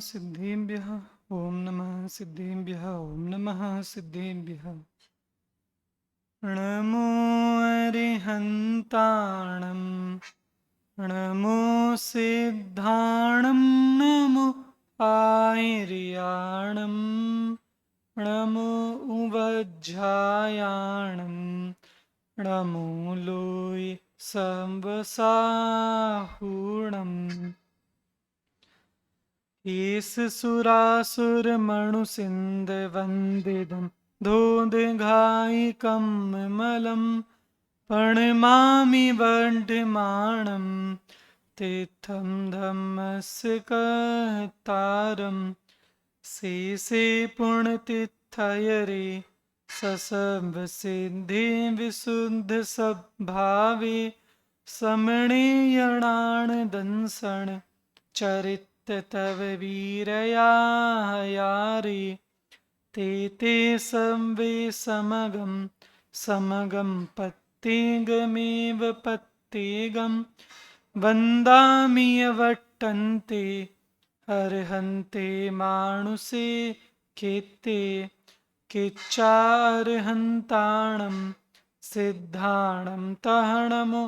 सिद्धेभ्यः। ॐ नमः सिद्धेभ्यः। ॐ नमः सिद्धेभ्यः। नमो अरिहन्ताणं नमो सिद्धाणं नमो आयर्याणं नमो उवज्झायाणं नमो लोय संवसाहुणम् ईश सुरासुरमणुसिन्धवन्दितं धोदघायिकं मलं प्रणमामि वर्धमानं तीर्थं धम्मस्य कर्तारं शेषे पुण्यतीर्थयरे ससर्वसिद्धि विशुद्धसद्भावे समणीयणानदंसण चरित तव वीरया यारे ते संवे समगं पत्तेगमेव पत्तेगं वन्दामि यवट्टन्ते अर्हन्ते मानुषे केते किच्चार्हन्ताणं सिद्धाणं तहणमो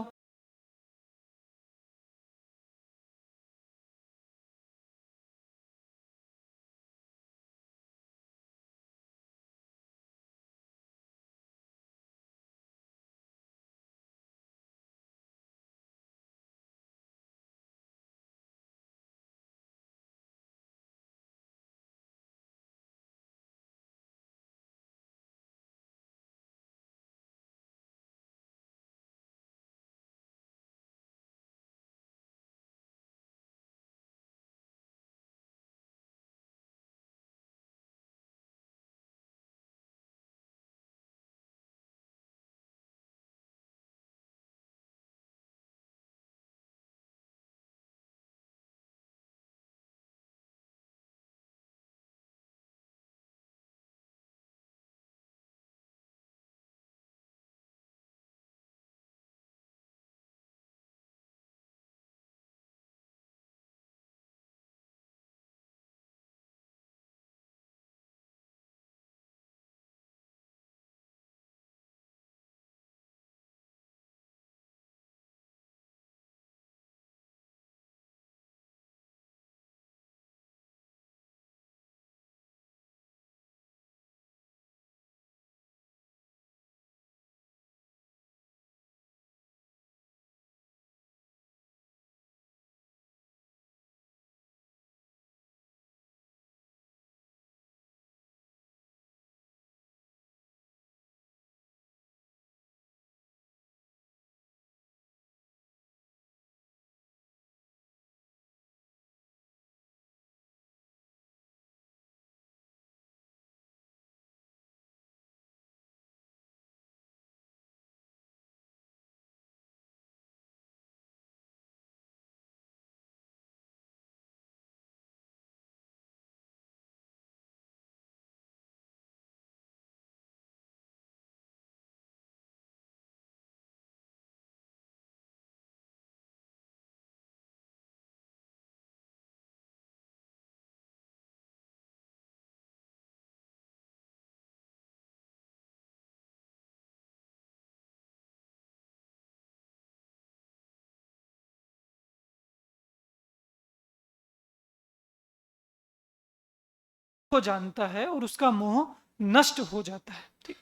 को जानता है और उसका मोह नष्ट हो जाता है। ठीक।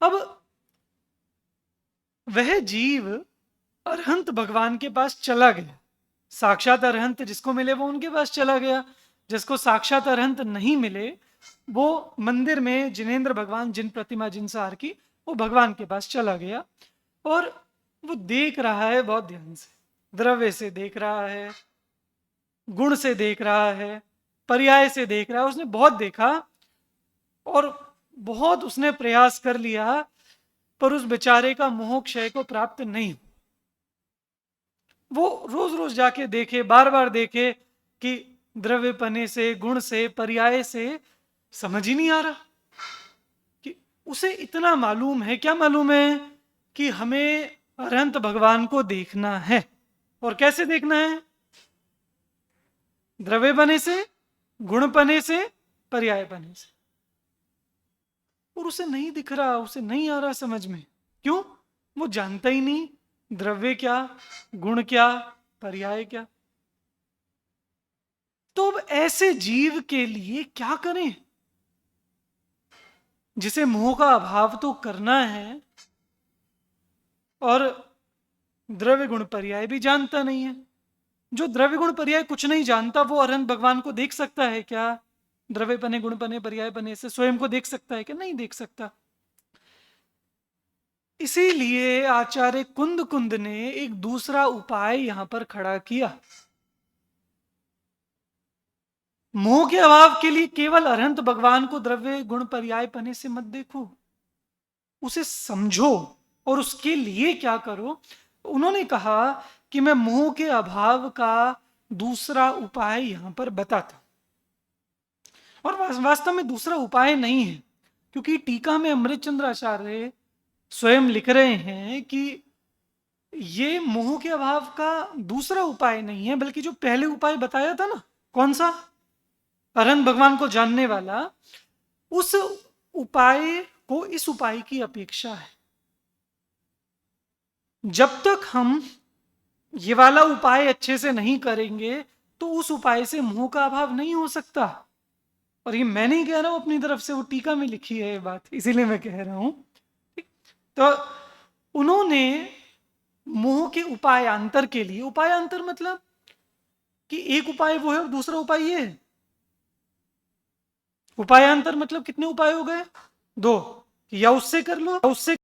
अब वह जीव अरहंत भगवान के पास चला गया। साक्षात अरहंत जिसको मिले वो उनके पास चला गया, जिसको साक्षात अरहंत नहीं मिले वो मंदिर में जिनेंद्र भगवान जिन प्रतिमा जिनसार की वो भगवान के पास चला गया और वो देख रहा है बहुत ध्यान से, द्रव्य से देख रहा है, गुण से देख रहा है, पर्याय से देख रहा है। उसने बहुत देखा और बहुत उसने प्रयास कर लिया पर उस बेचारे का मोह क्षय को प्राप्त नहीं। वो रोज रोज जाके देखे, बार बार देखे कि द्रव्य पने से, गुण से, पर्याय से समझ ही नहीं आ रहा कि उसे इतना मालूम है। क्या मालूम है? कि हमें अरहंत भगवान को देखना है। और कैसे देखना है? द्रव्य बने से, गुण बने से, पर्याय बने से। और उसे नहीं दिख रहा, उसे नहीं आ रहा समझ में। क्यों? वो जानता ही नहीं द्रव्य क्या, गुण क्या, पर्याय क्या। तो अब ऐसे जीव के लिए क्या करें, जिसे मोह का अभाव तो करना है और द्रव्य गुण पर्याय भी जानता नहीं है। जो द्रव्य गुण पर्याय कुछ नहीं जानता, वो अरहंत भगवान को देख सकता है क्या? द्रव्य बने, गुण बने, पर्याय बने से स्वयं को देख सकता है क्या? नहीं देख सकता। इसीलिए आचार्य कुंद कुंद ने एक दूसरा उपाय यहां पर खड़ा किया। मोह के अभाव के लिए केवल अरहंत भगवान को द्रव्य गुण पर्याय बने से मत देखो, उसे समझो और उसके लिए क्या करो। उन्होंने कहा कि मैं मोह के अभाव का दूसरा उपाय यहां पर बताता। और वास्तव में दूसरा उपाय नहीं है, क्योंकि टीका में अमृतचंद्र आचार्य स्वयं लिख रहे हैं कि ये मोह के अभाव का दूसरा उपाय नहीं है, बल्कि जो पहले उपाय बताया था ना, कौन सा, अरहंत भगवान को जानने वाला, उस उपाय को इस उपाय की अपेक्षा है। जब तक हम ये वाला उपाय अच्छे से नहीं करेंगे तो उस उपाय से मोह का अभाव नहीं हो सकता। और ये मैं नहीं कह रहा हूं अपनी तरफ से, वो टीका में लिखी है ये बात, इसीलिए मैं कह रहा हूं। तो उन्होंने मोह के उपायांतर के लिए, उपायांतर मतलब कि एक उपाय वो है और दूसरा उपाय ये है। उपायांतर मतलब कितने उपाय हो गए? दो। या उससे कर लो या उससे,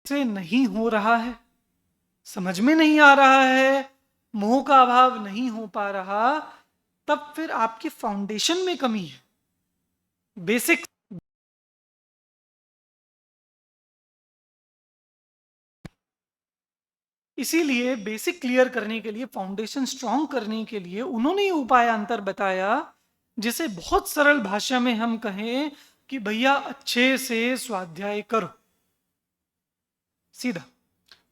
से नहीं हो रहा है, समझ में नहीं आ रहा है, मोह का अभाव नहीं हो पा रहा, तब फिर आपकी फाउंडेशन में कमी है, बेसिक। इसीलिए बेसिक क्लियर करने के लिए, फाउंडेशन स्ट्रांग करने के लिए उन्होंने ये उपाय अंतर बताया, जिसे बहुत सरल भाषा में हम कहें कि भैया अच्छे से स्वाध्याय करो, सीधा।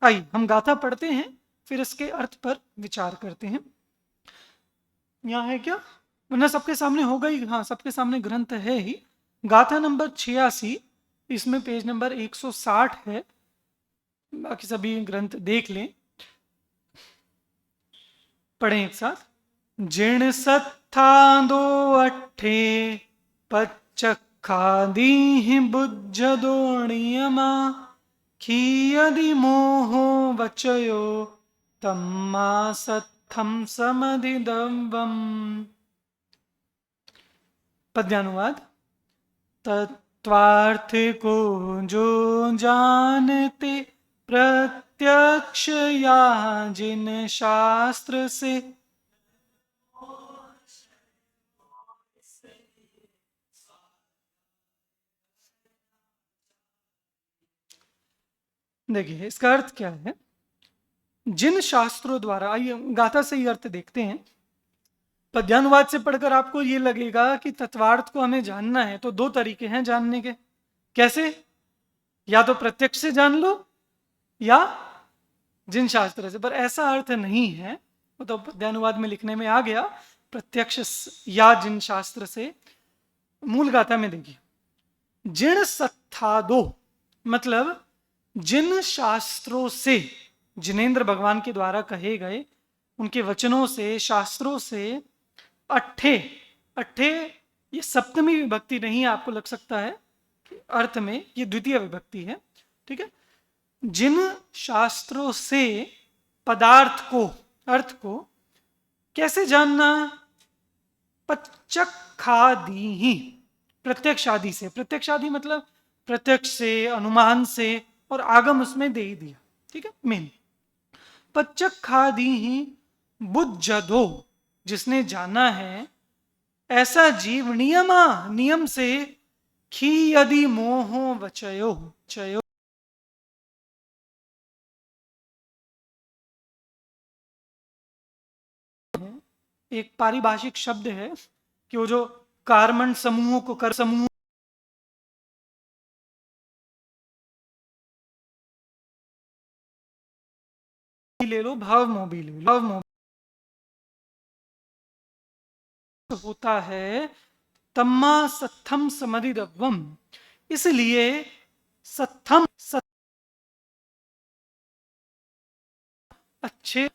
आइए हम गाथा पढ़ते हैं, फिर इसके अर्थ पर विचार करते हैं। यहाँ है क्या, वरना सबके सामने होगा ही, हाँ सबके सामने ग्रंथ है ही। गाथा नंबर 86, इसमें पेज नंबर 160 है, बाकी सभी ग्रंथ देख लें। पढ़ें एक साथ। जिण सत्थादो अट्ठे पच्चखादी बुज्जदो नियमा खीयदि मोहो वचयो तम्मा सत्थम समधिदवम। पद्यानुवाद। तत्वार्थ को जो जानते प्रत्यक्ष या जिन शास्त्र से, देखिए इसका अर्थ क्या है। जिन शास्त्रों द्वारा, आइए गाथा से ही अर्थ देखते हैं। पद्यानुवाद से पढ़कर आपको ये लगेगा कि तत्वार्थ को हमें जानना है तो दो तरीके हैं जानने के। कैसे? या तो प्रत्यक्ष से जान लो या जिन शास्त्र से, पर ऐसा अर्थ नहीं है, वो तो पद्यानुवाद में लिखने में आ गया, प्रत्यक्ष या जिन शास्त्र से। मूल गाथा में देखिए, जिण सत्थादो मतलब जिन शास्त्रों से, जिनेन्द्र भगवान के द्वारा कहे गए उनके वचनों से, शास्त्रों से, अट्ठे, अट्ठे ये सप्तमी विभक्ति नहीं है, आपको लग सकता है कि अर्थ में ये द्वितीय विभक्ति है, ठीक है। जिन शास्त्रों से पदार्थ को, अर्थ को कैसे जानना? पच्चखादी ही, प्रत्यक्ष आदि से। प्रत्यक्ष आदि मतलब प्रत्यक्ष से, अनुमान से, और आगम उसमें दे ही दिया, ठीक है मेन। पच्चखादी ही बुज्जदो, जिसने जाना है, ऐसा जीव नियमा, नियम से, खी यदि मोहो वचयो, चयो एक पारिभाषिक शब्द है कि वो जो कार्मण समूहों को, कर समूह ले लो, भाव मोबी ले लो। भाव मोबी होता है तम्मा सत्थम समधिरव्वम, इसलिए सत्थम अच्छे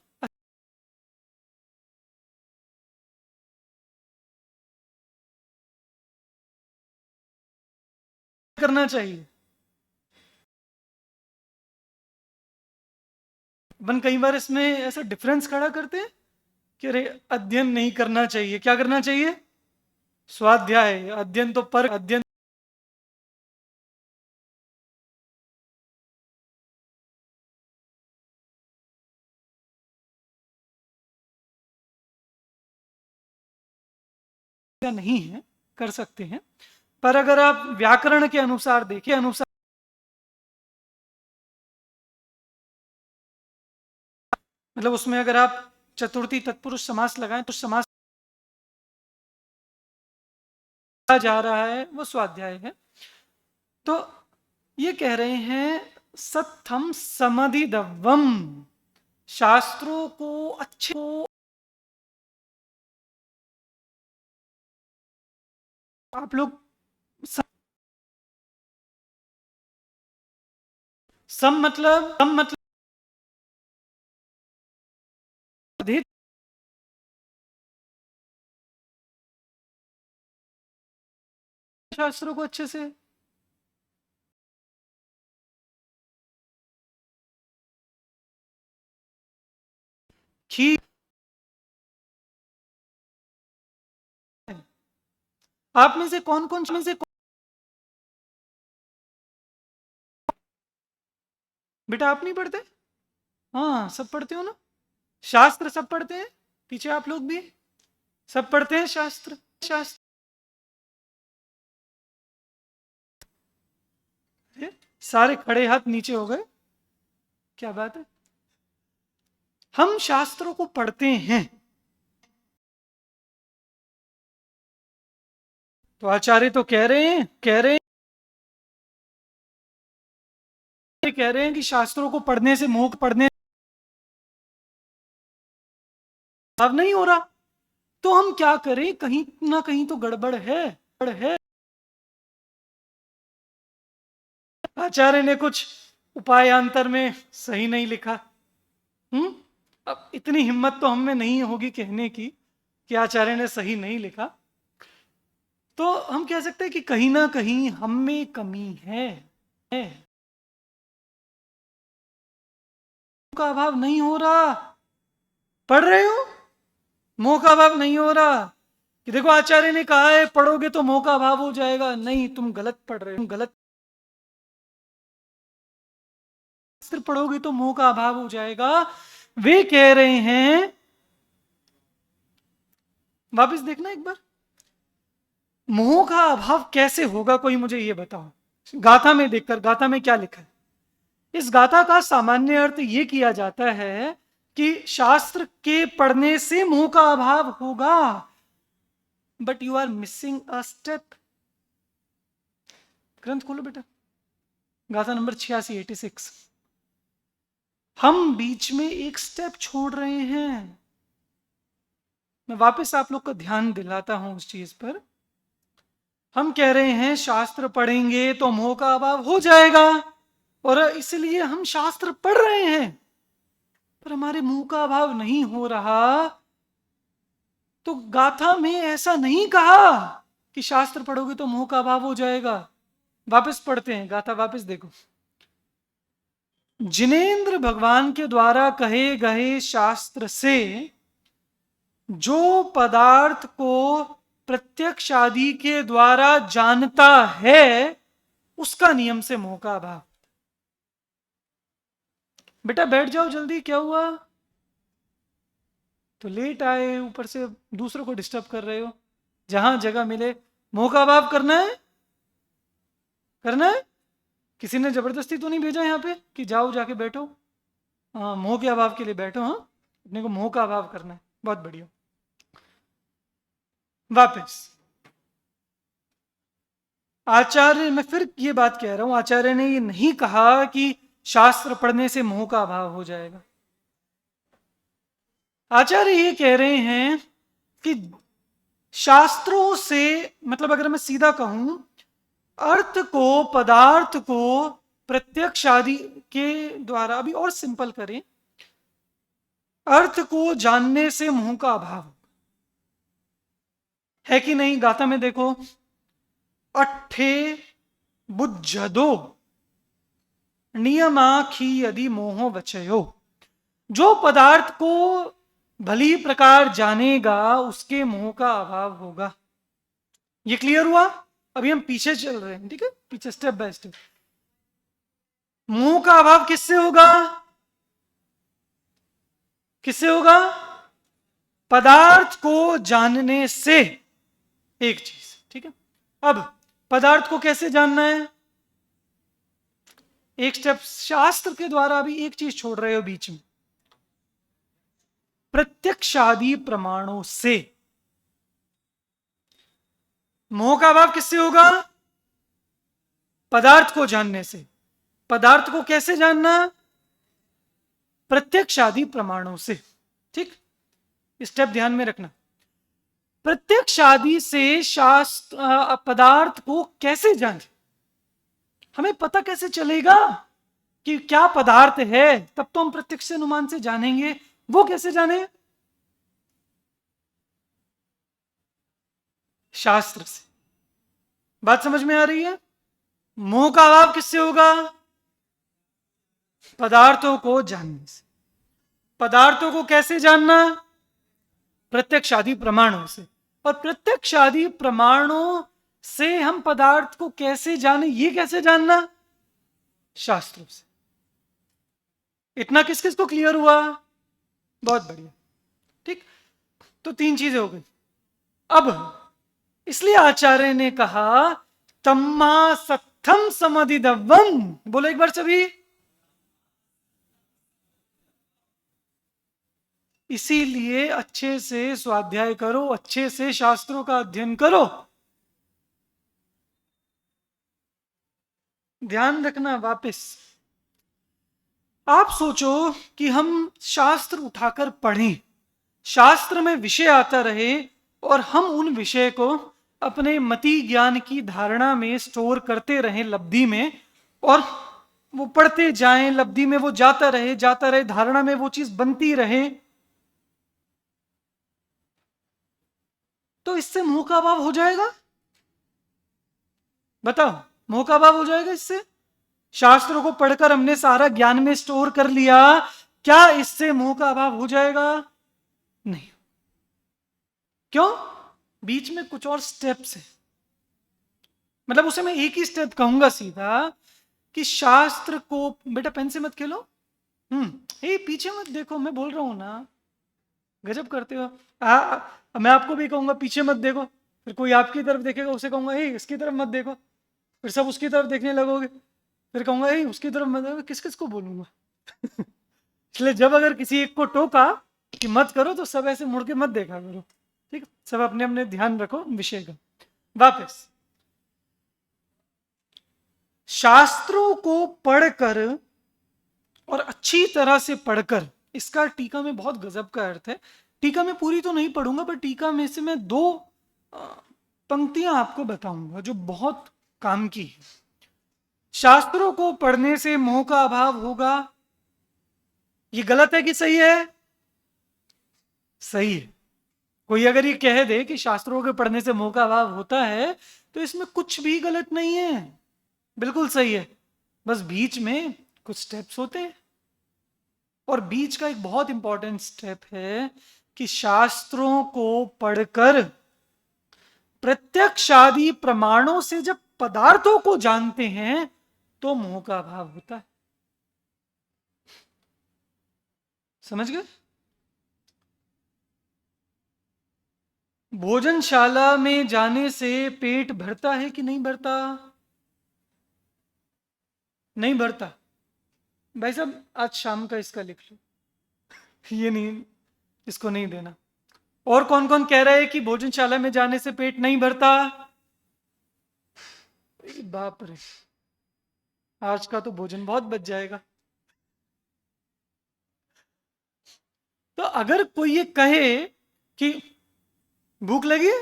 करना चाहिए। अपन कई बार इसमें ऐसा डिफरेंस खड़ा करते हैं कि अरे अध्ययन नहीं करना चाहिए, क्या करना चाहिए? स्वाध्याय। अध्ययन तो पर अध्ययन नहीं है, कर सकते हैं, पर अगर आप व्याकरण के अनुसार देखें, अनुसार मतलब उसमें अगर आप चतुर्थी तत्पुरुष समास लगाएं तो समास जा रहा है वो स्वाध्याय है। तो ये कह रहे हैं सत्थम समधिदव्वम, शास्त्रों को अच्छे को आप लोग सम मतलब अधिक शास्त्रों को अच्छे से खींच। आप में से कौन कौन में से बेटा आप नहीं पढ़ते? हाँ सब पढ़ते हो ना, शास्त्र सब पढ़ते हैं, पीछे आप लोग भी सब पढ़ते हैं शास्त्र। शास्त्र सारे खड़े हाथ नीचे हो गए, क्या बात है? हम शास्त्रों को पढ़ते हैं। तो आचार्य तो कह रहे हैं कि शास्त्रों को पढ़ने से मोक्ष पढ़ने अब नहीं हो रहा, तो हम क्या करें? कहीं ना कहीं तो गड़बड़ है। आचार्य ने कुछ उपायांतर में सही नहीं लिखा। अब इतनी हिम्मत तो हम में नहीं होगी कहने की कि आचार्य ने सही नहीं लिखा, तो हम कह सकते हैं कि कहीं ना कहीं हम में कमी है। का अभाव नहीं हो रहा, पढ़ रहे हो, मोह का अभाव नहीं हो रहा कि देखो आचार्य ने कहा है पढ़ोगे तो मोह का अभाव हो जाएगा। नहीं, तुम गलत पढ़ रहे हो, तुम गलत सिर्फ पढ़ोगे तो मोह का अभाव हो जाएगा। वे कह रहे हैं, वापस देखना एक बार, मोह का अभाव कैसे होगा कोई मुझे ये बताओ। गाथा में देखकर, गाथा में क्या लिखा है? इस गाथा का सामान्य अर्थ ये किया जाता है कि शास्त्र के पढ़ने से मोह का अभाव होगा, but you are missing a step. ग्रंथ खोलो बेटा, गाथा नंबर 86 हम बीच में एक स्टेप छोड़ रहे हैं। मैं वापस आप लोग का ध्यान दिलाता हूं उस चीज पर। हम कह रहे हैं शास्त्र पढ़ेंगे तो मोह का अभाव हो जाएगा, और इसलिए हम शास्त्र पढ़ रहे हैं, पर हमारे मोह का अभाव नहीं हो रहा। तो गाथा में ऐसा नहीं कहा कि शास्त्र पढ़ोगे तो मोह का अभाव हो जाएगा। वापस पढ़ते हैं गाथा, वापस देखो। जिनेंद्र भगवान के द्वारा कहे गए शास्त्र से जो पदार्थ को प्रत्यक्ष आदि के द्वारा जानता है उसका नियम से मोह का अभाव। बेटा बैठ जाओ जल्दी, क्या हुआ? तो लेट आए, ऊपर से दूसरों को डिस्टर्ब कर रहे हो। जहां जगह मिले मोह का अभाव करना है, करना है। किसी ने जबरदस्ती तो नहीं भेजा यहाँ पे कि जाओ जाके बैठो। हाँ, मोह के अभाव के लिए बैठो। हाँ, अपने को मोह का अभाव करना है, बहुत बढ़िया। वापस आचार्य, मैं फिर ये बात कह रहा हूं, आचार्य ने ये नहीं कहा कि शास्त्र पढ़ने से मोह का अभाव हो जाएगा। आचार्य ये कह रहे हैं कि शास्त्रों से, मतलब अगर मैं सीधा कहूं, अर्थ को, पदार्थ को प्रत्यक्ष आदि के द्वारा, अभी और सिंपल करें, अर्थ को जानने से मोह का अभाव है कि नहीं? गाथा में देखो, अट्ठे बुज्जदो नियमाखी यदि मोह बचयो। जो पदार्थ को भली प्रकार जानेगा उसके मोह का अभाव होगा। ये क्लियर हुआ? अभी हम पीछे चल रहे हैं, ठीक है, पीछे स्टेप बाय स्टेप। मोह का अभाव किससे होगा? किससे होगा? पदार्थ को जानने से। एक चीज, ठीक है। अब पदार्थ को कैसे जानना है? एक स्टेप शास्त्र के द्वारा। अभी एक चीज छोड़ रहे हो बीच में, प्रत्यक्षादि प्रमाणों से। मोह का अभाव किससे होगा? पदार्थ को जानने से। पदार्थ को कैसे जानना? प्रत्यक्षादि प्रमाणों से। ठीक, स्टेप ध्यान में रखना। प्रत्यक्ष आदि से शास्त्र पदार्थ को कैसे जाने? हमें पता कैसे चलेगा कि क्या पदार्थ है? तब तो हम प्रत्यक्ष अनुमान से जानेंगे। वो कैसे जाने? शास्त्र से। बात समझ में आ रही है? मोह का अभाव किससे होगा? पदार्थों को जानने से। पदार्थों को कैसे जानना? प्रत्यक्ष आदि प्रमाणों से। और प्रत्यक्ष आदि प्रमाणों से हम पदार्थ को कैसे जाने? ये कैसे जानना? शास्त्रों से। इतना किस किस को क्लियर हुआ? बहुत बढ़िया, ठीक। तो तीन चीजें हो गई। अब इसलिए आचार्य ने कहा तम्मा सत्थम समधिदव्वम। बोलो एक बार सभी। इसीलिए अच्छे से स्वाध्याय करो, अच्छे से शास्त्रों का अध्ययन करो। ध्यान रखना, वापस आप सोचो कि हम शास्त्र उठाकर पढ़ें, शास्त्र में विषय आता रहे और हम उन विषय को अपने मति ज्ञान की धारणा में स्टोर करते रहें, लब्धि में, और वो पढ़ते जाएं, लब्धि में वो जाता रहे, धारणा में वो चीज बनती रहे, तो इससे मोह का अभाव हो जाएगा? बताओ, मोह का अभाव हो जाएगा इससे? शास्त्रों को पढ़कर हमने सारा ज्ञान में स्टोर कर लिया, क्या इससे मोह का अभाव हो जाएगा? नहीं। क्यों? बीच में कुछ और स्टेप्स है। मतलब उसे मैं एक ही स्टेप कहूंगा सीधा कि शास्त्र को, बेटा पेन से मत खेलो, पीछे मत देखो, मैं बोल रहा हूं ना, गजब करते हो। मैं आपको भी कहूंगा पीछे मत देखो, फिर कोई आपकी तरफ देखेगा उसे कहूंगा इसकी तरफ मत देखो, फिर सब उसकी तरफ देखने लगोगे, फिर कहूंगा उसकी तरफ मत देखो, किस किस को बोलूंगा? इसलिए जब अगर किसी एक को टोका कि मत करो तो सब ऐसे मुड़ के मत देखा करो, ठीक? सब अपने अपने ध्यान रखो विषय का। वापस शास्त्रों को पढ़कर और अच्छी तरह से पढ़कर, इसका टीका में बहुत गजब का अर्थ है। टीका में पूरी तो नहीं पढ़ूंगा, पर टीका में से मैं दो पंक्तियां आपको बताऊंगा जो बहुत काम की है। शास्त्रों को पढ़ने से मोह का अभाव होगा, ये गलत है कि सही है? सही है। कोई अगर ये कह दे कि शास्त्रों के पढ़ने से मोह का अभाव होता है तो इसमें कुछ भी गलत नहीं है, बिल्कुल सही है। बस बीच में कुछ स्टेप्स होते हैं, और बीच का एक बहुत इंपॉर्टेंट स्टेप है कि शास्त्रों को पढ़कर प्रत्यक्ष आदि प्रमाणों से जब पदार्थों को जानते हैं तो मोह का अभाव होता है। समझ गए? भोजनशाला में जाने से पेट भरता है कि नहीं भरता? नहीं भरता। भाई साहब आज शाम का इसका लिख लो, ये नहीं, इसको नहीं देना। और कौन कौन कह रहा है कि भोजनशाला में जाने से पेट नहीं भरता? बाप रे, आज का तो भोजन बहुत बच जाएगा। तो अगर कोई ये कहे कि भूख लगी है,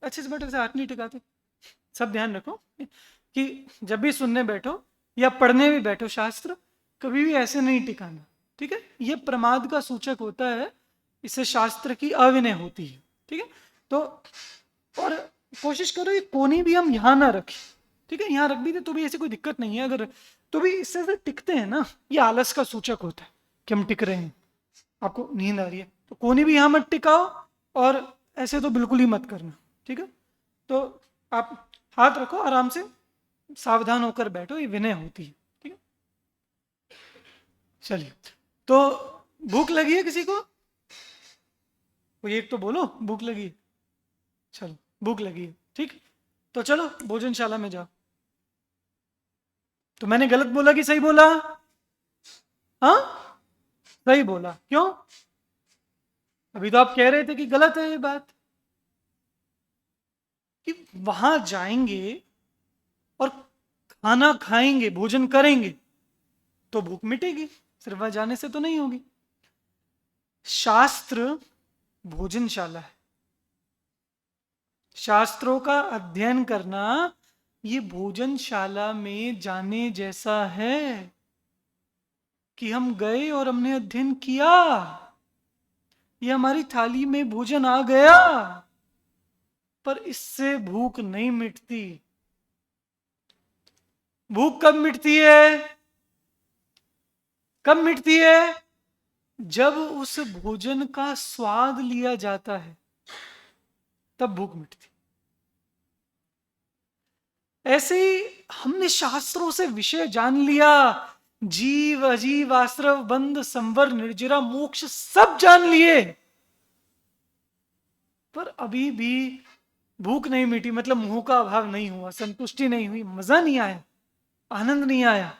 अच्छे से बैठो, से हाथ नहीं टिकाते, सब ध्यान रखो कि जब भी सुनने बैठो या पढ़ने भी बैठो शास्त्र, कभी भी ऐसे नहीं टिकाना, ठीक है? ये प्रमाद का सूचक होता है, इससे शास्त्र की अविनय होती है, ठीक है? तो और कोशिश करो ये कोनी भी हम यहाँ ना रखें, ठीक है? यहाँ रख भी दे तो भी ऐसी कोई दिक्कत नहीं है, अगर तो भी इससे से टिकते हैं ना, ये आलस का सूचक होता है कि हम टिक रहे हैं, आपको नींद आ रही है तो कोनी भी यहाँ मत टिकाओ, और ऐसे तो बिल्कुल ही मत करना, ठीक है? तो आप हाथ रखो, आराम से सावधान होकर बैठो, ये विनय होती है, ठीक है? चलिए, तो भूख लगी है किसी को? कोई एक तो बोलो भूख लगी है। चलो, भूख लगी है, ठीक, तो चलो भोजनशाला में जाओ। तो मैंने गलत बोला कि सही बोला? हाँ, सही बोला। क्यों? अभी तो आप कह रहे थे कि गलत है ये बात, कि वहां जाएंगे और खाना खाएंगे, भोजन करेंगे तो भूख मिटेगी, सिर्फ वहां जाने से तो नहीं होगी। शास्त्र भोजनशाला है, शास्त्रों का अध्ययन करना ये भोजनशाला में जाने जैसा है, कि हम गए और हमने अध्ययन किया, ये हमारी थाली में भोजन आ गया, पर इससे भूख नहीं मिटती। भूख कब मिटती है? कब मिटती है? जब उस भोजन का स्वाद लिया जाता है, तब भूख मिटती। ऐसे ही हमने शास्त्रों से विषय जान लिया, जीव अजीव आश्रव बंध संवर निर्जरा मोक्ष सब जान लिए, पर अभी भी भूख नहीं मिटी, मतलब मुंह का अभाव नहीं हुआ, संतुष्टि नहीं हुई, मजा नहीं आया, आनंद नहीं आया।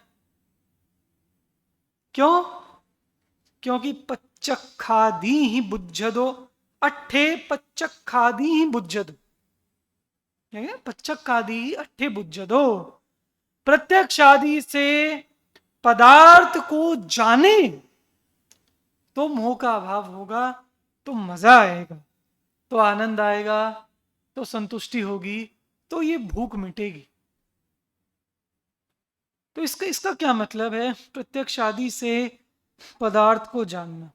क्यों? क्योंकि पच्चखादी ही बुज्झदो, अट्ठे पच्चखादी ही बुज्झदो, पच्चखादी अट्ठे बुज्झदो। प्रत्यक्षादि से पदार्थ को जाने तो मोह का अभाव होगा, तो मजा आएगा, तो आनंद आएगा, तो संतुष्टि होगी, तो ये भूख मिटेगी। तो इसका क्या मतलब है, प्रत्यक्ष आदि से पदार्थ को जानना?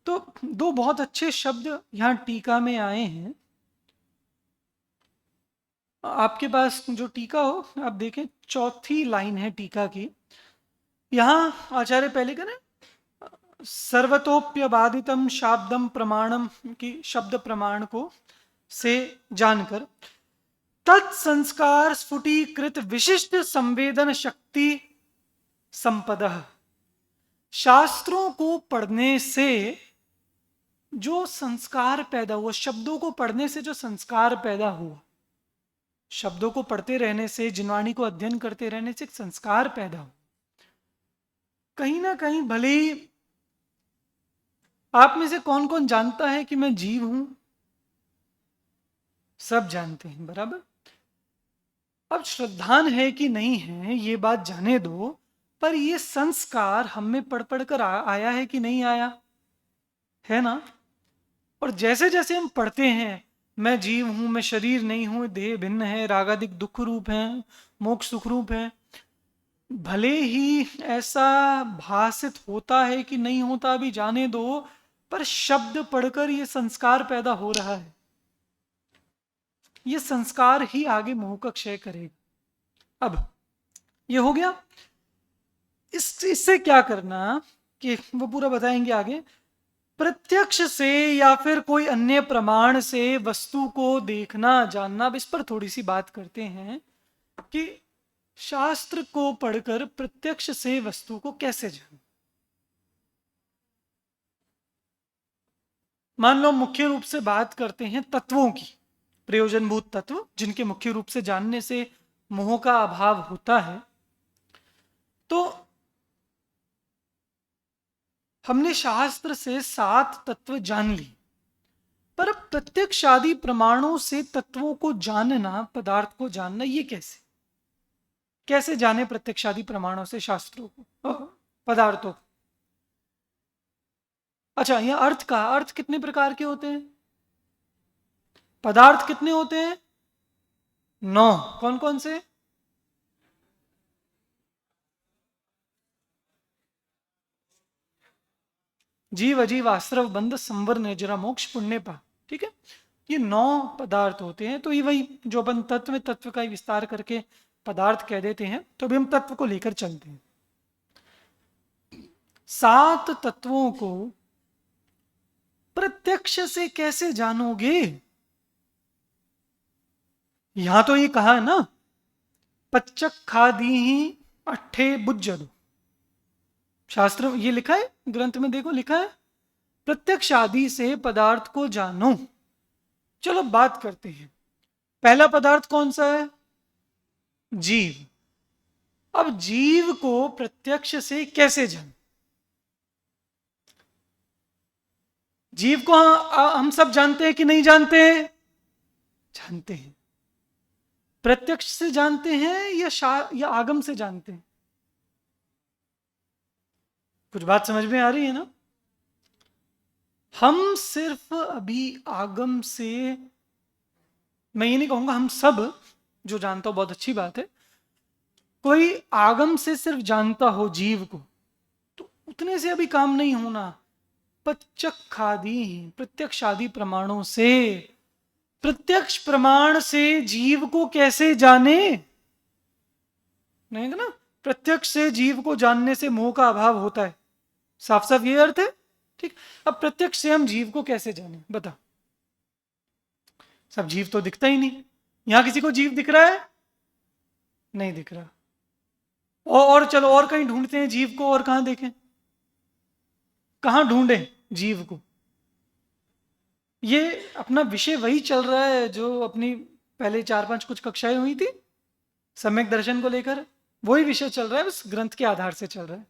तो दो बहुत अच्छे शब्द यहां टीका में आए हैं, आपके पास जो टीका हो आप देखें, चौथी लाइन है टीका की, यहां आचार्य पहले करें, सर्वतोप्यबाधितम शाब्दम प्रमाणम की शब्द प्रमाण को से जानकर तत्संस्कार स्फुटीकृत विशिष्ट संवेदन शक्ति संपदः, शास्त्रों को पढ़ने से जो संस्कार पैदा हुआ, शब्दों को पढ़ने से जो संस्कार पैदा हुआ, शब्दों को पढ़ते रहने से, जिनवाणी को अध्ययन करते रहने से एक संस्कार पैदा हुआ। कहीं ना कहीं भले ही आप में से कौन कौन जानता है कि मैं जीव हूं? सब जानते हैं, बराबर। अब श्रद्धान है कि नहीं है ये बात जाने दो, पर ये संस्कार हम में पढ़ पढ़ कर आया है कि नहीं आया है ना? और जैसे जैसे हम पढ़ते हैं, मैं जीव हूं, मैं शरीर नहीं हूं, देह भिन्न है, रागादिक दुख रूप है, मोक्ष सुख रूप है, भले ही ऐसा भासित होता है कि नहीं होता अभी जाने दो, पर शब्द पढ़कर ये संस्कार पैदा हो रहा है, ये संस्कार ही आगे मोह का क्षय करेगा। अब ये हो गया, इससे क्या करना कि वो पूरा बताएंगे आगे। प्रत्यक्ष से या फिर कोई अन्य प्रमाण से वस्तु को देखना जानना, अब इस पर थोड़ी सी बात करते हैं कि शास्त्र को पढ़कर प्रत्यक्ष से वस्तु को कैसे जाना। मान लो मुख्य रूप से बात करते हैं तत्वों की, प्रयोजनभूत तत्व जिनके मुख्य रूप से जानने से मोह का अभाव होता है। तो हमने शास्त्र से 7 तत्व जान ली, पर प्रत्यक्ष आदि प्रमाणों से तत्वों को जानना, पदार्थ को जानना, ये कैसे जाने प्रत्यक्ष आदि प्रमाणों से शास्त्रों को, पदार्थों को? अच्छा, यह अर्थ का, अर्थ कितने प्रकार के होते हैं? पदार्थ कितने होते हैं? 9। कौन कौन से? जीव, अजीव, आश्रव, बंध, संवर, निर्जरा, मोक्ष, पुण्य, पाप। ठीक है, ये 9 पदार्थ होते हैं। तो ये वही जो अपन तत्व में तत्व का ही विस्तार करके पदार्थ कह देते हैं, तो अभी हम तत्व को लेकर चलते हैं। 7 तत्वों को प्रत्यक्ष से कैसे जानोगे? यहां तो ये कहा है ना, पच्चक्खादी ही अट्ठे बुज्जदु। शास्त्र ये लिखा है, ग्रंथ में देखो लिखा है, प्रत्यक्ष आदि से पदार्थ को जानो। चलो बात करते हैं। पहला पदार्थ कौन सा है? जीव। अब जीव को प्रत्यक्ष से कैसे जान? जीव को हम सब जानते हैं कि नहीं जानते? जानते हैं। प्रत्यक्ष से जानते हैं या आगम से जानते हैं? कुछ बात समझ में आ रही है ना? हम सिर्फ अभी आगम से, मैं ये नहीं कहूंगा हम सब जो जानता हो बहुत अच्छी बात है, कोई आगम से सिर्फ जानता हो जीव को, तो उतने से अभी काम नहीं होना। पच्चक्खादि, प्रत्यक्ष आदि प्रमाणों से, प्रत्यक्ष प्रमाण से जीव को कैसे जाने? नहीं ना, प्रत्यक्ष से जीव को जानने से मोह का अभाव होता है। साफ साफ ये अर्थ है। ठीक, अब प्रत्यक्ष से हम जीव को कैसे जाने, बता। सब जीव तो दिखता ही नहीं। यहां किसी को जीव दिख रहा है? नहीं दिख रहा। और चलो और कहीं ढूंढते हैं जीव को, और कहां देखें? कहां ढूंढें जीव को? ये अपना विषय वही चल रहा है जो अपनी पहले 4-5 कुछ कक्षाएं हुई थी सम्यक दर्शन को लेकर, वही विषय चल रहा है, बस ग्रंथ के आधार से चल रहा है।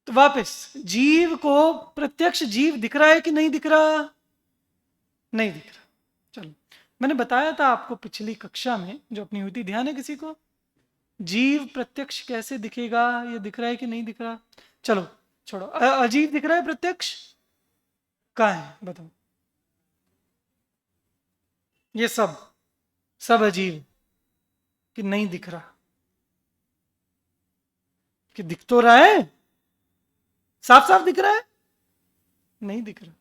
तो वापस, जीव को प्रत्यक्ष जीव दिख रहा है कि नहीं दिख रहा? नहीं दिख रहा। चलो, मैंने बताया था आपको पिछली कक्षा में जो अपनी हुई थी, ध्यान है किसी को? जीव प्रत्यक्ष कैसे दिखेगा, ये दिख रहा है कि नहीं दिख रहा? चलो छोड़ो, अजीव दिख रहा है प्रत्यक्ष? कहाँ है बताओ? ये सब सब अजीब कि नहीं दिख रहा? कि दिख तो रहा है, साफ साफ दिख रहा है, नहीं दिख रहा।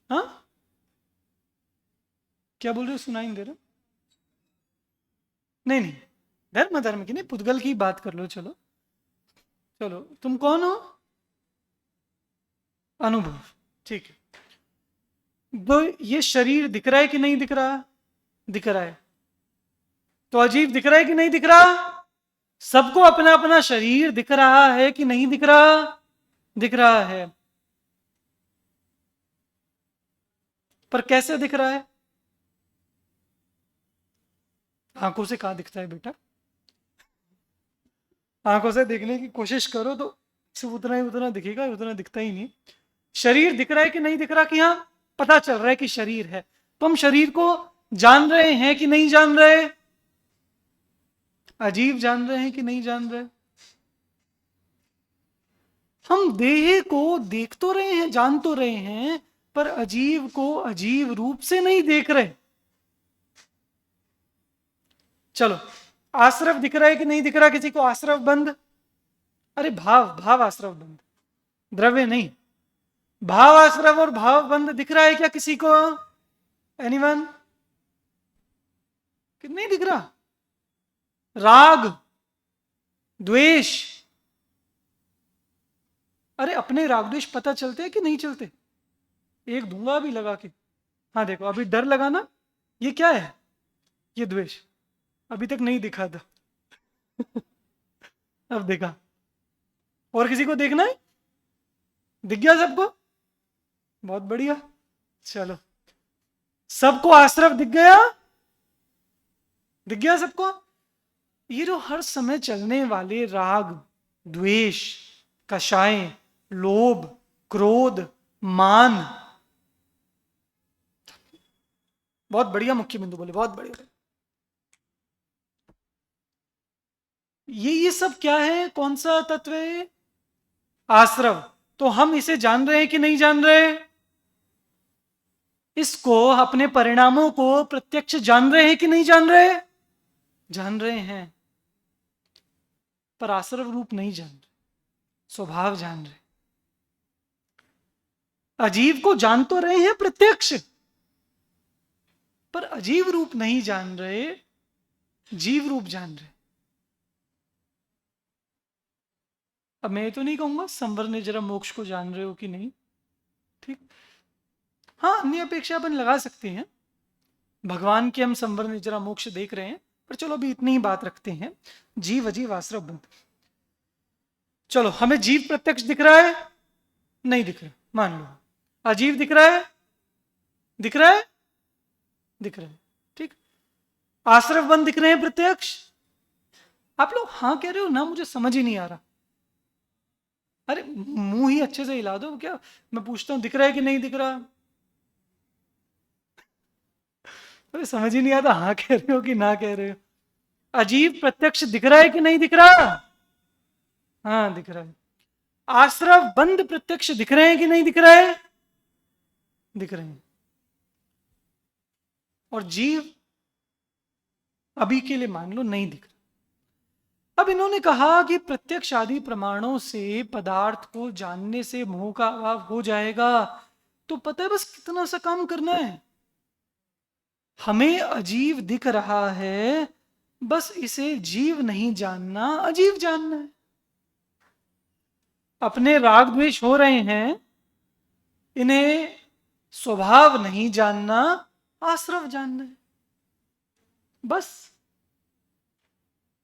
हाँ, क्या बोल रहे हो? सुनाई नहीं दे रहा? नहीं नहीं, धर्म धर्म की नहीं, पुद्गल की बात कर लो। चलो चलो, तुम कौन हो? अनुभव। ठीक है, तो ये शरीर दिख रहा है कि नहीं दिख रहा? दिख रहा है। तो अजीब दिख रहा है कि नहीं दिख रहा? सबको अपना अपना शरीर दिख रहा है कि नहीं दिख रहा? दिख रहा है। पर कैसे दिख रहा है? आंखों से कहां दिखता है बेटा? आंखों से देखने की कोशिश करो तो सिर्फ उतना ही उतना दिखेगा, उतना दिखता ही नहीं। शरीर दिख रहा है कि नहीं दिख रहा? कि हाँ, पता चल रहा है कि शरीर है। तो हम शरीर को जान रहे हैं कि नहीं जान रहे? अजीब जान रहे हैं कि नहीं जान रहे? हम देह को देख तो रहे हैं, जान तो रहे हैं, पर अजीब को अजीब रूप से नहीं देख रहे। चलो, आश्रव दिख रहा है कि नहीं दिख रहा किसी को? आश्रव बंध, अरे भाव, भाव आश्रव बंध, द्रव्य नहीं। भाव आश्रव और भाव बंध दिख रहा है क्या किसी को? एनीवन? कि नहीं दिख रहा? राग, द्वेष, अरे अपने राग द्वेष पता चलते हैं कि नहीं चलते? एक दूंगा अभी लगा के। हाँ देखो, अभी डर लगा ना, ये क्या है? ये द्वेष। अभी तक नहीं दिखा था अब देखा। और किसी को देखना है? दिख गया सबको? बहुत बढ़िया। चलो, सबको आश्रव दिख गया? दिख गया सबको? ये जो हर समय चलने वाले राग, द्वेष, कषाय, लोभ, क्रोध, मान, बहुत बढ़िया मुख्य बिंदु बोले, बहुत बढ़िया। ये सब क्या है? कौन सा तत्व है? आश्रव। तो हम इसे जान रहे हैं कि नहीं जान रहे? इसको, अपने परिणामों को प्रत्यक्ष जान रहे हैं कि नहीं जान रहे? जान रहे हैं, पर आश्रव रूप नहीं जान रहे, स्वभाव जान रहे। अजीव को जान तो रहे हैं प्रत्यक्ष, पर अजीव रूप नहीं जान रहे, जीव रूप जान रहे। अब मैं तो नहीं कहूंगा संवर ने जरा मोक्ष को जान रहे हो कि नहीं, ठीक, हाँ अन्य अपेक्षा अपन लगा सकते हैं, भगवान के हम संवर ने जरा मोक्ष देख रहे हैं, पर चलो अभी इतनी ही बात रखते हैं। जीव अजीव आश्रव बंध, चलो हमें जीव प्रत्यक्ष दिख रहा है, नहीं दिख रहा, मान लो। अजीव दिख रहा है, दिख रहा है, दिख रहा है, ठीक। आश्रव बंध दिख रहे हैं प्रत्यक्ष। आप लोग हाँ कह रहे हो ना, मुझे समझ ही नहीं आ रहा। अरे मुंह ही अच्छे से हिला दो क्या, मैं पूछता हूं दिख रहा है कि नहीं दिख रहा। अरे समझ ही नहीं आता, हाँ कह रहे हो कि ना कह रहे हो। अजीव प्रत्यक्ष दिख रहा है कि नहीं दिख रहा? हाँ दिख रहा है। आश्रव बंध प्रत्यक्ष दिख रहे हैं कि नहीं दिख रहे? दिख रहे हैं। और जीव अभी के लिए मान लो नहीं दिख रहा। अब इन्होंने कहा कि प्रत्यक्ष आदि प्रमाणों से पदार्थ को जानने से मोह का अभाव हो जाएगा, तो पता है बस कितना सा काम करना है। हमें अजीव दिख रहा है, बस इसे जीव नहीं जानना, अजीव जानना है। अपने राग द्वेष हो रहे हैं, इन्हें स्वभाव नहीं जानना, आश्रव जानना है। बस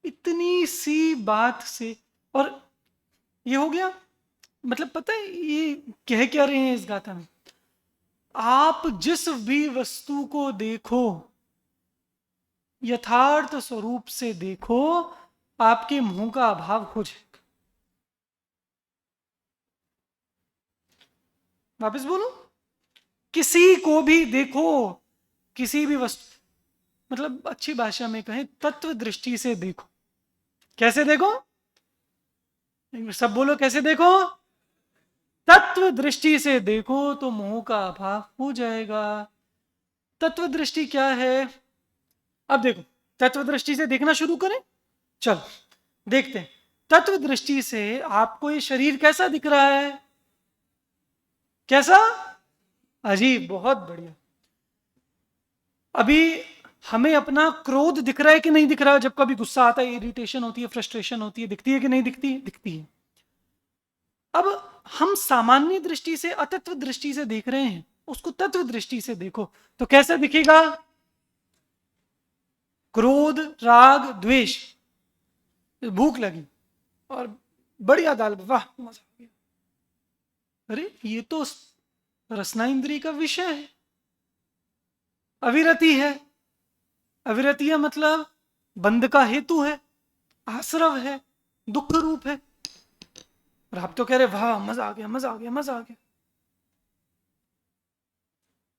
इतनी सी बात से, और ये हो गया। मतलब पता है ये कह क्या रहे हैं इस गाथा में? आप जिस भी वस्तु को देखो, यथार्थ स्वरूप से देखो, आपके मुंह का अभाव हो जाएगा। वापस बोलो, किसी को भी देखो, किसी भी वस्तु, मतलब अच्छी भाषा में कहें तत्व दृष्टि से देखो। कैसे देखो? सब बोलो, कैसे देखो? तत्व दृष्टि से देखो तो मोह का अभाव हो जाएगा। तत्व दृष्टि क्या है? अब देखो, तत्व दृष्टि से देखना शुरू करें। चलो देखते हैं। तत्व दृष्टि से आपको ये शरीर कैसा दिख रहा है? कैसा? अजीब, बहुत बढ़िया। अभी हमें अपना क्रोध दिख रहा है कि नहीं दिख रहा है? जब कभी गुस्सा आता है, इरिटेशन होती है, फ्रस्ट्रेशन होती है, दिखती है कि नहीं दिखती? दिखती है। अब हम सामान्य दृष्टि से अतत्व दृष्टि से देख रहे हैं, उसको तत्व दृष्टि से देखो तो कैसा दिखेगा? क्रोध, राग, द्वेष, भूख लगी और बढ़िया दाल, वाह मजा आ गया। अरे ये तो रसना इंद्रिय का विषय है, अविरति है। अविरति है मतलब बंध का हेतु है, आश्रव है, दुख रूप है। और आप तो कह रहे वाह मजा आ गया, मजा आ गया, मजा आ गया।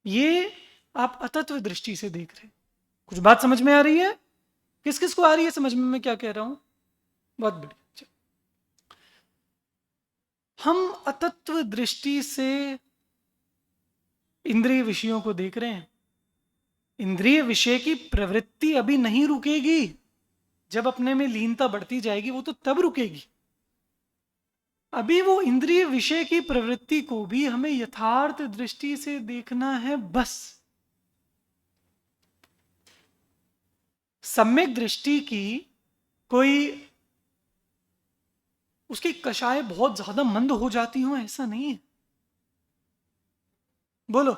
ये आप अतत्व दृष्टि से देख रहे हैं। कुछ बात समझ में आ रही है? किस किस को आ रही है समझ में मैं क्या कह रहा हूं? बहुत बढ़िया। हम अतत्व दृष्टि से इंद्रिय विषयों को देख रहे हैं। इंद्रिय विषय की प्रवृत्ति अभी नहीं रुकेगी, जब अपने में लीनता बढ़ती जाएगी वो तो तब रुकेगी। अभी वो इंद्रिय विषय की प्रवृत्ति को भी हमें यथार्थ दृष्टि से देखना है बस। सम्यक दृष्टि की कोई उसकी कषाय बहुत ज्यादा मंद हो जाती हो ऐसा नहीं है। बोलो,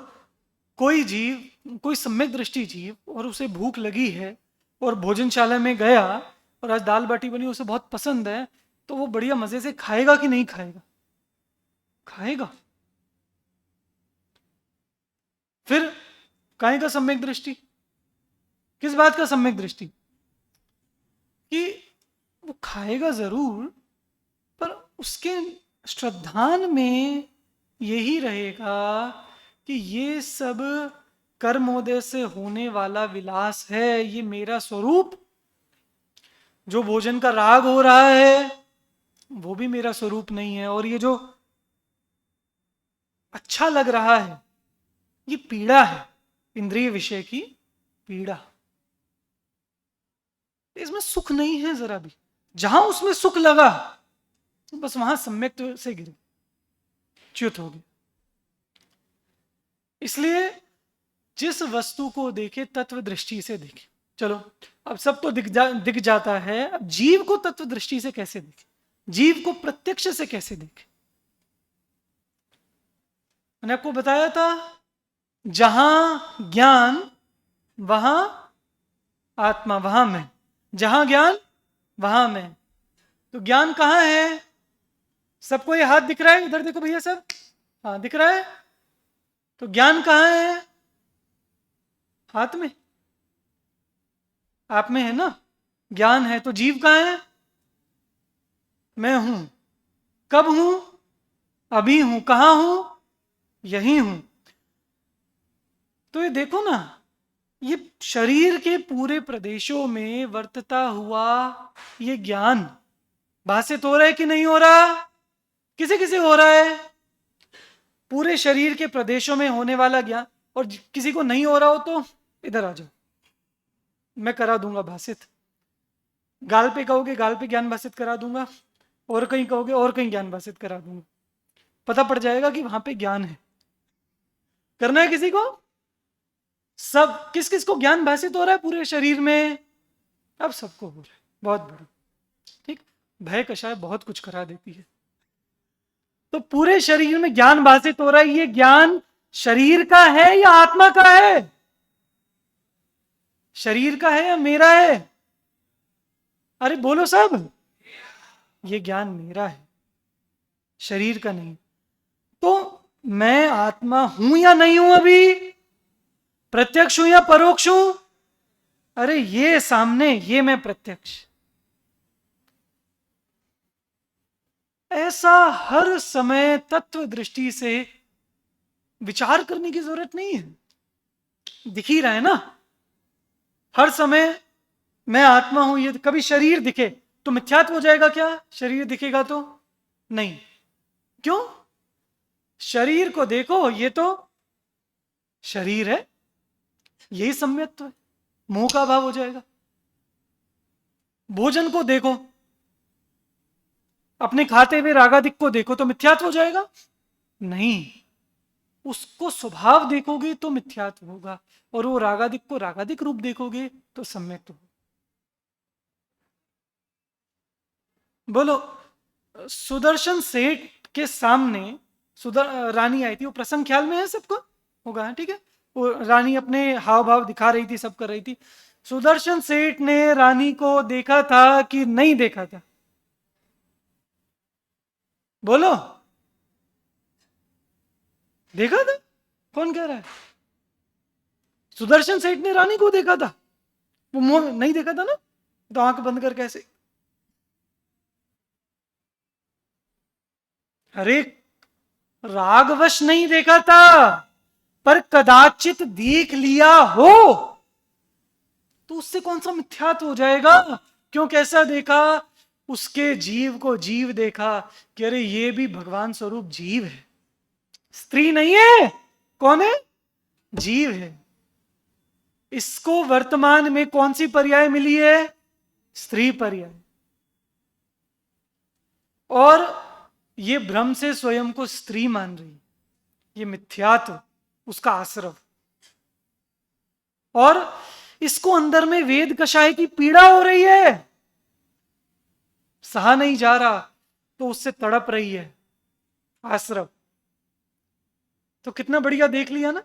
कोई जीव, कोई सम्यक दृष्टि जीव, और उसे भूख लगी है और भोजनशाला में गया और आज दाल बाटी बनी, उसे बहुत पसंद है, तो वो बढ़िया मजे से खाएगा कि नहीं खाएगा? खाएगा। फिर काहे का सम्यक दृष्टि? किस बात का सम्यक दृष्टि? कि वो खाएगा जरूर, पर उसके श्रद्धान में यही रहेगा कि ये सब कर्मोदय से होने वाला विलास है, ये मेरा स्वरूप, जो भोजन का राग हो रहा है वो भी मेरा स्वरूप नहीं है। और ये जो अच्छा लग रहा है, ये पीड़ा है, इंद्रिय विषय की पीड़ा। इसमें सुख नहीं है जरा भी। जहां उसमें सुख लगा बस वहां सम्यक से गिर च्युत हो गए। इसलिए जिस वस्तु को देखे तत्व दृष्टि से देखे। चलो अब सब तो दिख जाता है, अब जीव को तत्व दृष्टि से कैसे देखे, जीव को प्रत्यक्ष से कैसे देखे। मैंने आपको बताया था, जहां ज्ञान वहां आत्मा, वहां मैं, जहां ज्ञान वहां मैं। तो ज्ञान कहां है? सबको ये हाथ दिख रहा है? इधर देखो भैया सब, हाँ दिख रहा है। तो ज्ञान कहां है? हाथ में, आप में है ना ज्ञान है। तो जीव कहां है? मैं हूं। कब हूं? अभी हूं। कहां हूं? यही हूं। तो ये देखो ना, ये शरीर के पूरे प्रदेशों में वर्तता हुआ ये ज्ञान भाषित हो रहा है कि नहीं हो रहा? किसे किसे हो रहा है? पूरे शरीर के प्रदेशों में होने वाला ज्ञान। और किसी को नहीं हो रहा हो तो इधर आ जाओ, मैं करा दूंगा भाषित। गाल पे कहोगे गाल पे ज्ञान भाषित करा दूंगा, और कहीं कहोगे और कहीं ज्ञान भाषित करा दूंगा। पता पड़ जाएगा कि वहां पे ज्ञान है। करना है किसी को? सब किस किस को ज्ञान भाषित हो रहा है पूरे शरीर में? अब सबको हो रहा है। बहुत बड़ा, ठीक। भय कषाय बहुत कुछ करा देती है। तो पूरे शरीर में ज्ञान भाषित हो रहा है। ये ज्ञान शरीर का है या आत्मा का है? शरीर का है या मेरा है? अरे बोलो सब। ये ज्ञान मेरा है, शरीर का नहीं। तो मैं आत्मा हूं या नहीं हूं? अभी प्रत्यक्ष हूं या परोक्ष हूं? अरे ये सामने, ये मैं प्रत्यक्ष। ऐसा हर समय तत्व दृष्टि से विचार करने की जरूरत नहीं है। दिख ही रहा है ना हर समय मैं आत्मा हूं। ये कभी शरीर दिखे तो मिथ्यात्व हो जाएगा क्या? शरीर दिखेगा तो नहीं। क्यों? शरीर को देखो, ये तो शरीर है, यही सम्यक्त्व है, मोह का अभाव हो जाएगा। भोजन को देखो, अपने खाते हुए रागादिक को देखो तो मिथ्यात्व हो जाएगा? नहीं। उसको स्वभाव देखोगे तो मिथ्यात्व होगा, और वो रागादिक को रागादिक रूप देखोगे तो सम्यक्त्व होगा। बोलो, सुदर्शन सेठ के सामने रानी आई थी, वो प्रसंग ख्याल में है सबको? होगा, ठीक है। वो रानी अपने हाव भाव दिखा रही थी, सब कर रही थी। सुदर्शन सेठ ने रानी को देखा था कि नहीं देखा था? बोलो, देखा था? कौन कह रहा है? सुदर्शन सेठ ने रानी को देखा था? वो मुंह नहीं देखा था ना, तो आंख बंद कर कैसे? अरे रागवश नहीं देखा था, पर कदाचित देख लिया हो तो उससे कौन सा मिथ्यात्व हो जाएगा? क्यों, कैसा देखा? उसके जीव को जीव देखा कि अरे ये भी भगवान स्वरूप जीव है, स्त्री नहीं है। कौन है? जीव है। इसको वर्तमान में कौन सी पर्याय मिली है? स्त्री पर्याय। और ये भ्रम से स्वयं को स्त्री मान रही, ये मिथ्यात्व, उसका आश्रव। और इसको अंदर में वेद कषाय की पीड़ा हो रही है, सहा नहीं जा रहा तो उससे तड़प रही है, आश्रव। तो कितना बढ़िया देख लिया ना,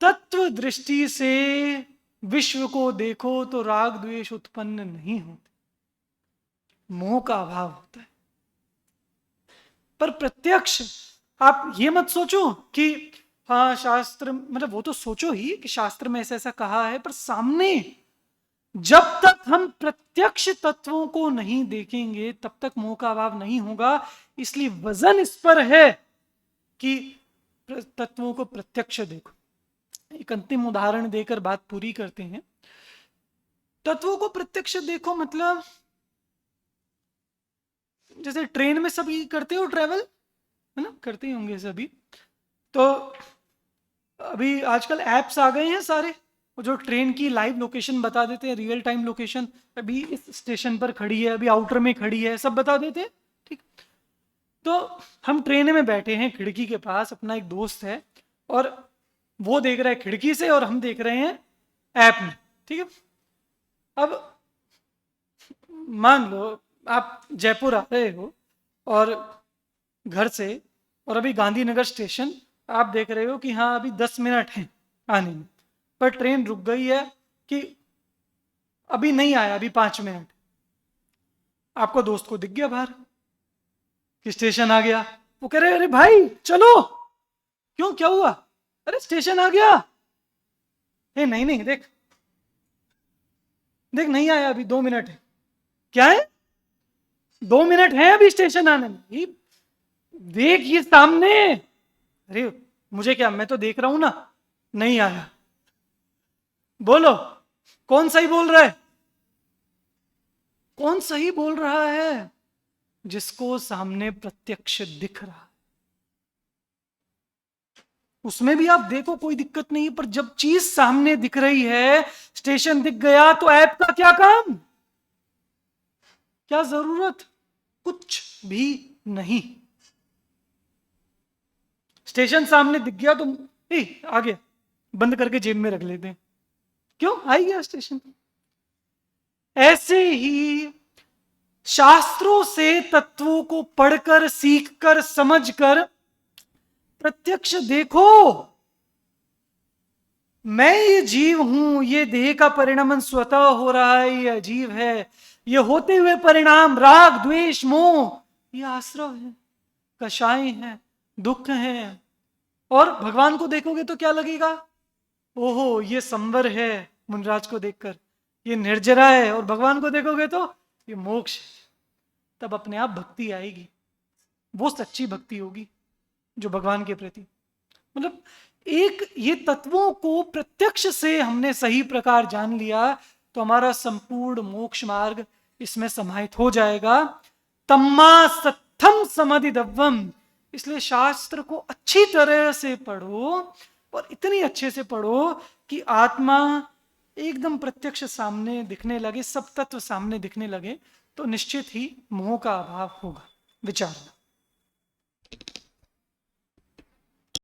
तत्व दृष्टि से विश्व को देखो तो राग द्वेष उत्पन्न नहीं होते, मोह का अभाव होता है। पर प्रत्यक्ष आप ये मत सोचो कि हाँ शास्त्र, मतलब वो तो सोचो ही कि शास्त्र में ऐसा ऐसा कहा है, पर सामने जब तक हम प्रत्यक्ष तत्वों को नहीं देखेंगे तब तक मोह का अभाव नहीं होगा। इसलिए वजन इस पर है कि तत्वों को प्रत्यक्ष देखो। एक अंतिम उदाहरण देकर बात पूरी करते हैं। तत्वों को प्रत्यक्ष देखो मतलब जैसे ट्रेन में सभी करते हो ट्रेवल, है ना, करते ही होंगे सभी। तो अभी आजकल ऐप्स आ गए हैं सारे, वो जो ट्रेन की लाइव लोकेशन बता देते हैं, रियल टाइम लोकेशन, अभी इस स्टेशन पर खड़ी है, अभी आउटर में खड़ी है, सब बता देते हैं। ठीक, तो हम ट्रेन में बैठे हैं खिड़की के पास, अपना एक दोस्त है और वो देख रहा है खिड़की से और हम देख रहे हैं ऐप में। ठीक है, अब मान लो आप जयपुर आ रहे हो और घर से, और अभी गांधीनगर स्टेशन आप देख रहे हो कि हाँ अभी 10 मिनट हैं आने में, पर ट्रेन रुक गई है कि अभी नहीं आया, अभी 5 मिनट। आपको दोस्त को दिख गया बाहर कि स्टेशन आ गया, वो कह रहे अरे भाई चलो, क्यों क्या हुआ, अरे स्टेशन आ गया। ए नहीं नहीं, देख देख नहीं आया, अभी 2 मिनट है। क्या है, 2 मिनट है अभी स्टेशन आने में। देख ये सामने, अरे मुझे क्या, मैं तो देख रहा हूं ना, नहीं आया। बोलो कौन सही बोल रहा है, कौन सही बोल रहा है? जिसको सामने प्रत्यक्ष दिख रहा है उसमें भी आप देखो कोई दिक्कत नहीं, पर जब चीज सामने दिख रही है, स्टेशन दिख गया, तो ऐप का क्या काम, क्या जरूरत, कुछ भी नहीं। स्टेशन सामने दिख गया तो आ गया, बंद करके जेब में रख लेते हैं, क्यों आ ही गया स्टेशन। ऐसे ही शास्त्रों से तत्वों को पढ़कर, सीखकर, समझकर प्रत्यक्ष देखो, मैं ये जीव हूं, ये देह का परिणाम स्वतः हो रहा है, ये अजीब है, ये होते हुए परिणाम राग द्वेष मोह, ये आश्रव है, कषाय है, दुख है। और भगवान को देखोगे तो क्या लगेगा, ओहो ये संवर है, मुनराज को देखकर ये निर्जरा है, और भगवान को देखोगे तो ये मोक्ष है। तब अपने आप भक्ति आएगी, वो सच्ची भक्ति होगी जो भगवान के प्रति, मतलब एक ये तत्वों को प्रत्यक्ष से हमने सही प्रकार जान लिया तो हमारा संपूर्ण मोक्ष मार्ग इसमें समाहित हो जाएगा। तम्मा सत्थम समधिदव्वम, इसलिए शास्त्र को अच्छी तरह से पढ़ो, और इतनी अच्छे से पढ़ो कि आत्मा एकदम प्रत्यक्ष सामने दिखने लगे, सब तत्व सामने दिखने लगे, तो निश्चित ही मोह का अभाव होगा। विचार